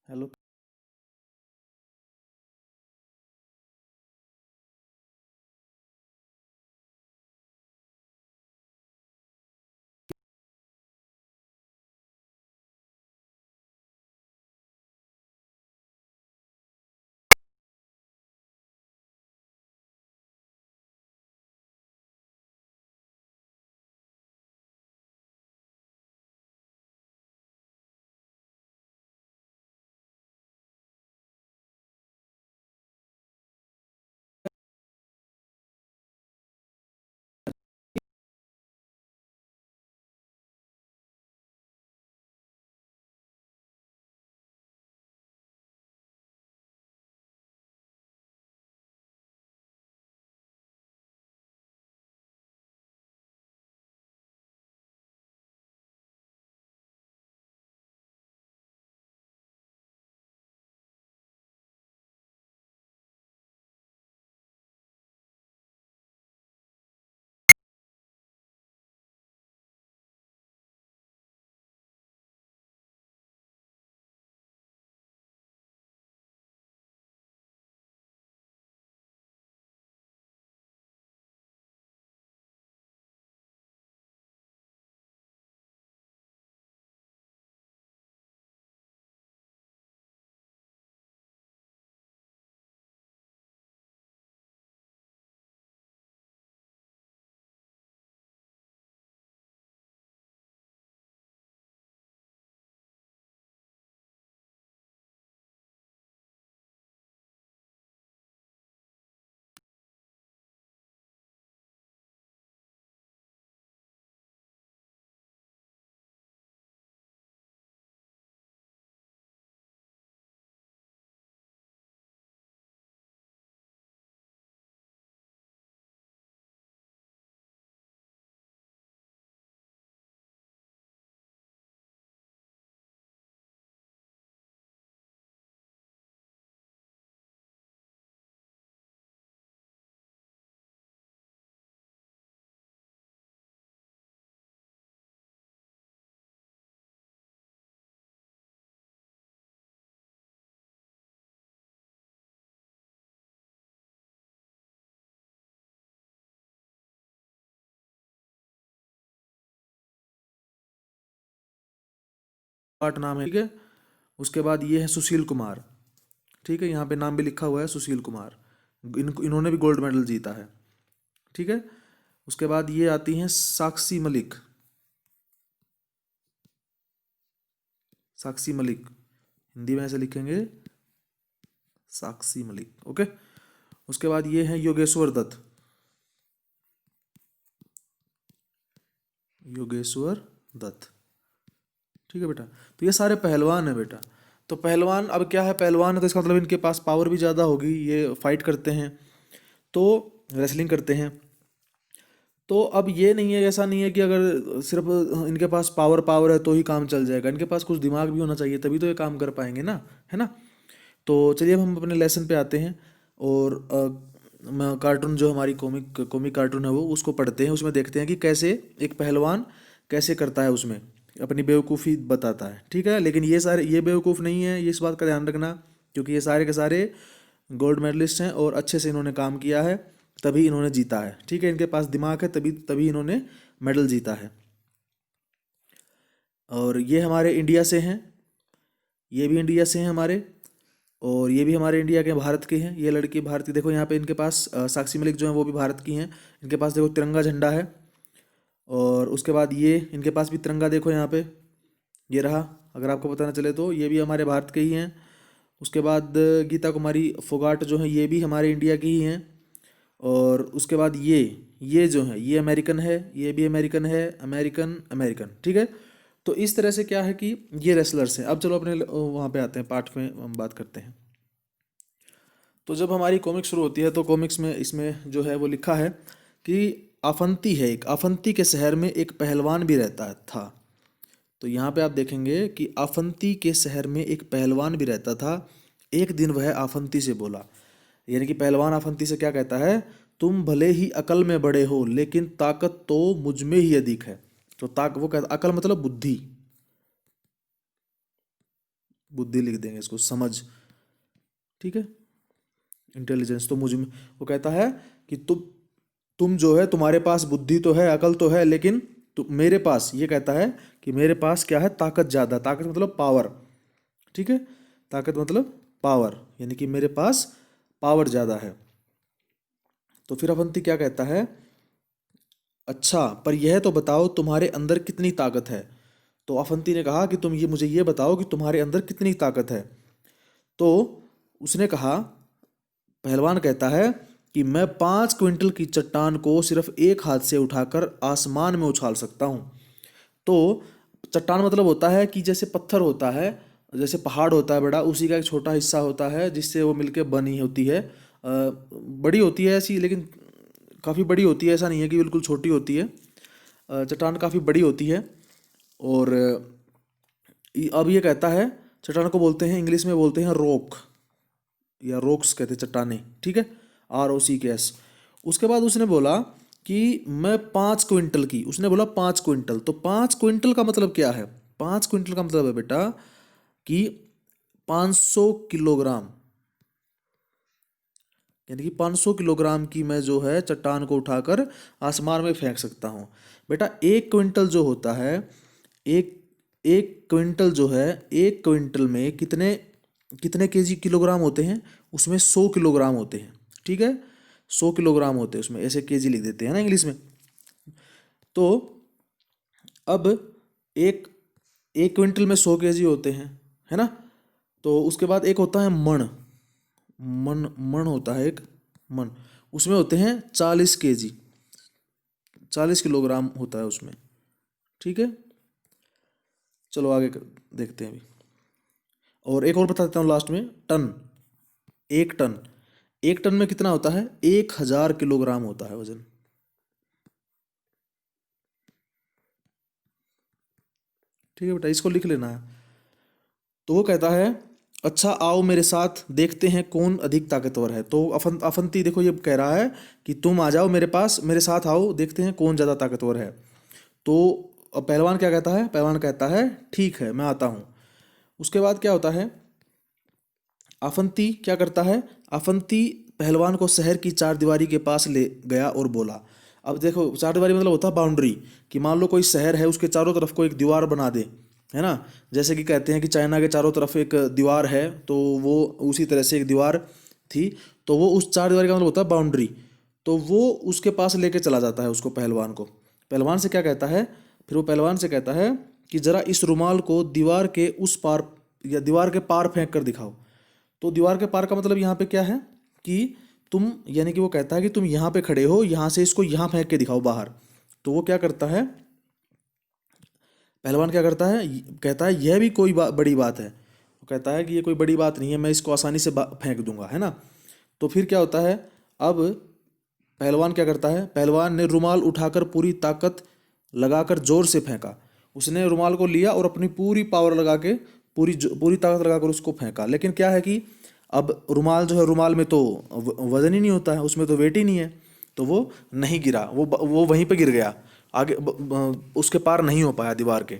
Hello. पाठ नाम है, ठीक है। उसके बाद ये है सुशील कुमार। ठीक है, यहाँ पे नाम भी लिखा हुआ है सुशील कुमार। इन्होंने भी गोल्ड मेडल जीता है। ठीक है। उसके बाद ये आती हैं साक्षी मलिक। साक्षी मलिक, हिंदी में ऐसे लिखेंगे साक्षी मलिक। ओके। उसके बाद ये है योगेश्वर दत्त। योगेश्वर दत्त। ठीक है बेटा। तो ये सारे पहलवान है बेटा। तो पहलवान, अब क्या है, पहलवान है तो इसका मतलब इनके पास पावर भी ज़्यादा होगी, ये फाइट करते हैं, तो रेसलिंग करते हैं। तो अब ये नहीं है, ऐसा नहीं है कि अगर सिर्फ इनके पास पावर पावर है तो ही काम चल जाएगा। इनके पास कुछ दिमाग भी होना चाहिए, तभी तो ये काम कर पाएंगे ना, है ना। तो चलिए अब हम अपने लेसन पे आते हैं। और कार्टून जो हमारी कॉमिक कॉमिक कार्टून है वो उसको पढ़ते हैं। उसमें देखते हैं कि कैसे एक पहलवान कैसे करता है, उसमें अपनी बेवकूफ़ी बताता है। ठीक है, लेकिन ये सारे ये बेवकूफ़ नहीं है, ये इस बात का ध्यान रखना, क्योंकि ये सारे के सारे गोल्ड मेडलिस्ट हैं और अच्छे से इन्होंने काम किया है, तभी इन्होंने जीता है। ठीक है, इनके पास दिमाग है, तभी तभी इन्होंने मेडल जीता है। और ये हमारे इंडिया से हैं, ये भी इंडिया से हैं हमारे, और ये भी हमारे इंडिया के, भारत के हैं। ये लड़की भारतीय, देखो यहाँ पे इनके पास साक्षी मलिक जो है वो भी भारत की हैं। इनके पास देखो तिरंगा झंडा है। और उसके बाद ये इनके पास भी तिरंगा, देखो यहाँ पे ये रहा, अगर आपको पता ना चले तो ये भी हमारे भारत के ही हैं। उसके बाद गीता कुमारी फोगाट जो है ये भी हमारे इंडिया की ही हैं। और उसके बाद ये जो है ये अमेरिकन है, ये भी अमेरिकन है, अमेरिकन अमेरिकन। ठीक है। तो इस तरह से क्या है कि ये रेसलर्स हैं। अब चलो अपने वहाँ पे आते हैं, पार्ट में हम बात करते हैं। तो जब हमारी कॉमिक्स शुरू होती है तो कॉमिक्स में इसमें जो है वो लिखा है कि आफंती है, एक आफंती के शहर में एक पहलवान भी रहता था। तो यहाँ पे आप देखेंगे कि आफंती के शहर में एक पहलवान भी रहता था। एक दिन वह आफंती से बोला, यानी कि पहलवान आफंती से क्या कहता है, तुम भले ही अकल में बड़े हो लेकिन ताकत तो मुझ में ही अधिक है। तो वो कहता, अकल मतलब बुद्धि, बुद्धि लिख देंगे इसको, समझ। ठीक है, इंटेलिजेंस तो मुझ में, वो कहता है कि तुम जो है, तुम्हारे पास बुद्धि तो है, अकल तो है, लेकिन मेरे पास, ये कहता है कि मेरे पास क्या है, ताकत ज़्यादा। ताकत मतलब पावर। ठीक है, ताकत मतलब पावर, यानी कि मेरे पास पावर ज़्यादा है। तो फिर अवंती क्या कहता है, अच्छा पर यह तो बताओ तुम्हारे अंदर कितनी ताकत है। तो अफंती ने कहा कि तुम ये मुझे ये बताओ कि तुम्हारे अंदर कितनी ताकत है। तो उसने कहा, पहलवान कहता है कि मैं 5 क्विंटल की चट्टान को सिर्फ एक हाथ से उठाकर आसमान में उछाल सकता हूँ। तो चट्टान मतलब होता है कि जैसे पत्थर होता है, जैसे पहाड़ होता है बड़ा, उसी का एक छोटा हिस्सा होता है जिससे वो मिलके बनी होती है। बड़ी होती है ऐसी, लेकिन काफ़ी बड़ी होती है, ऐसा नहीं है कि बिल्कुल छोटी होती है। चट्टान काफ़ी बड़ी होती है। और अब ये कहता है, चट्टान को बोलते हैं, इंग्लिश में बोलते हैं रॉक, या रॉक्स कहते हैं चट्टानें। ठीक है, ROCKS। उसके बाद उसने बोला कि मैं 5 क्विंटल की, उसने बोला 5 क्विंटल। तो 5 क्विंटल का मतलब क्या है, 5 क्विंटल का मतलब है बेटा कि 500 किलोग्राम, यानी कि 500 किलोग्राम की मैं जो है चट्टान को उठाकर आसमान में फेंक सकता हूँ। बेटा 1 क्विंटल जो होता है, एक एक क्विंटल जो है, 1 क्विंटल में कितने कितने किलोग्राम होते हैं, उसमें 100 किलोग्राम होते हैं। ठीक है, 100 किलोग्राम होते हैं उसमें, ऐसे केजी लिख देते हैं ना इंग्लिश में। तो अब एक एक क्विंटल में 100 केजी होते हैं, है ना। तो उसके बाद एक होता है मण, मण होता है एक, मण, उसमें होते हैं 40 केजी, 40 किलोग्राम होता है उसमें। ठीक है, चलो आगे देखते हैं अभी। और एक और बता देता हूँ लास्ट में, टन, 1 टन, 1 टन में कितना होता है, 1000 किलोग्राम होता है वजन। ठीक है बेटा, इसको लिख लेना है। तो वो कहता है, अच्छा आओ मेरे साथ देखते हैं कौन अधिक ताकतवर है। तो अफंती देखो ये कह रहा है कि तुम आ जाओ मेरे पास, मेरे साथ आओ, देखते हैं कौन ज़्यादा ताकतवर है। तो अब पहलवान क्या कहता है, पहलवान कहता है ठीक है मैं आता हूँ। उसके बाद क्या होता है, अफंती क्या करता है, अफंती पहलवान को शहर की चारदीवारी के पास ले गया और बोला। अब देखो चारदीवारी मतलब होता है बाउंड्री, कि मान लो कोई शहर है, उसके चारों तरफ को एक दीवार बना दे, है ना। जैसे कि कहते हैं कि चाइना के चारों तरफ एक दीवार है, तो वो उसी तरह से एक दीवार थी। तो वो उस चारदीवारी का मतलब होता है बाउंड्री। तो वो उसके पास लेके चला जाता है उसको, पहलवान को। पहलवान से क्या कहता है, फिर वो पहलवान से कहता है कि जरा इस रुमाल को दीवार के उस पार या दीवार के पार फेंक कर दिखाओ। तो दीवार के पार का मतलब यहाँ पे क्या है कि तुम, यानी कि वो कहता है कि तुम यहाँ पे खड़े हो, यहाँ से इसको यहाँ फेंक के दिखाओ बाहर। तो वो क्या करता है, पहलवान क्या करता है, कहता है यह भी कोई बड़ी बात है। वो कहता है कि ये कोई बड़ी बात नहीं है, मैं इसको आसानी से फेंक दूंगा, है ना। तो फिर क्या होता है, अब पहलवान क्या करता है, पहलवान ने रुमाल उठाकर पूरी ताकत लगाकर जोर से फेंका। उसने रुमाल को लिया और अपनी पूरी पावर लगा के, पूरी ताकत लगाकर उसको फेंका। लेकिन क्या है कि अब रुमाल जो है, रुमाल में तो वजन ही नहीं होता है, उसमें तो वेट ही नहीं है। तो वो नहीं गिरा, वो वहीं पे गिर गया, आगे उसके पार नहीं हो पाया दीवार के।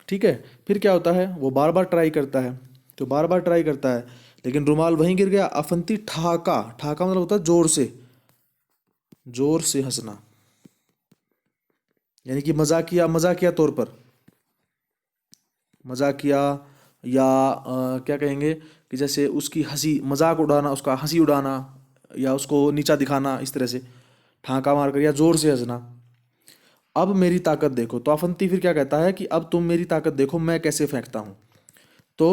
ठीक है, फिर क्या होता है, वो बार बार ट्राई करता है। तो बार बार ट्राई करता है, लेकिन रुमाल वहीं गिर गया। अफंती ठहाका, ठहाका मतलब होता है जोर से, जोर से हंसना, यानी कि मजाकिया, मजाकिया तौर पर, मजाकिया, या क्या कहेंगे कि जैसे उसकी हंसी, मजाक उड़ाना, उसका हंसी उड़ाना, या उसको नीचा दिखाना, इस तरह से ठाका मारकर या जोर से हंसना। अब मेरी ताकत देखो। तो अफंती फिर क्या कहता है कि अब तुम मेरी ताकत देखो, मैं कैसे फेंकता हूँ। तो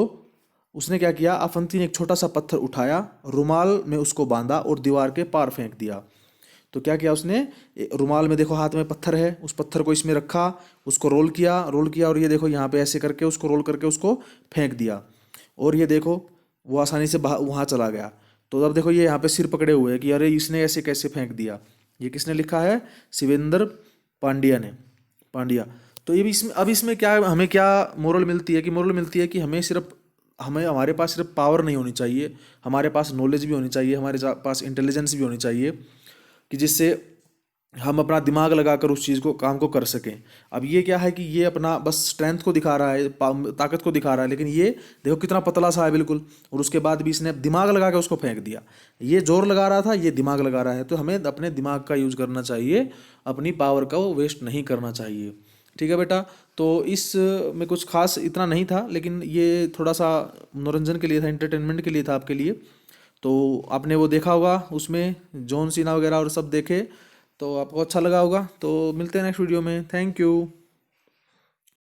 उसने क्या किया, अफंती ने एक छोटा सा पत्थर उठाया, रुमाल में उसको बांधा और दीवार के पार फेंक दिया। तो क्या किया उसने, रुमाल में देखो हाथ में पत्थर है, उस पत्थर को इसमें रखा, उसको रोल किया, रोल किया, और ये देखो यहाँ पे ऐसे करके उसको रोल करके उसको फेंक दिया। और ये देखो वो आसानी से वहाँ चला गया। तो अब देखो ये यहाँ पे सिर पकड़े हुए हैं कि अरे इसने ऐसे कैसे फेंक दिया। ये किसने लिखा है, शिवेंद्र पांड्या ने, पांड्या। तो ये भी इसमें, अब इसमें क्या हमें क्या मोरल मिलती है, कि मोरल मिलती है कि हमें हमारे पास सिर्फ पावर नहीं होनी चाहिए, हमारे पास नॉलेज भी होनी चाहिए, हमारे पास इंटेलिजेंस भी होनी चाहिए, कि जिससे हम अपना दिमाग लगाकर उस चीज़ को काम को कर सकें। अब ये क्या है कि ये अपना बस स्ट्रेंथ को दिखा रहा है, ताकत को दिखा रहा है, लेकिन ये देखो कितना पतला सा है बिल्कुल, और उसके बाद भी इसने दिमाग लगा के उसको फेंक दिया। ये जोर लगा रहा था, ये दिमाग लगा रहा है। तो हमें अपने दिमाग का यूज़ करना चाहिए, अपनी पावर का वो वेस्ट नहीं करना चाहिए। ठीक है बेटा। तो इस में कुछ खास इतना नहीं था, लेकिन ये थोड़ा सा मनोरंजन के लिए था, एंटरटेनमेंट के लिए था आपके लिए। तो आपने वो देखा होगा, उसमें जॉन सीना वगैरह और सब देखे, तो आपको अच्छा लगा होगा। तो मिलते हैं नेक्स्ट वीडियो में। Thank you.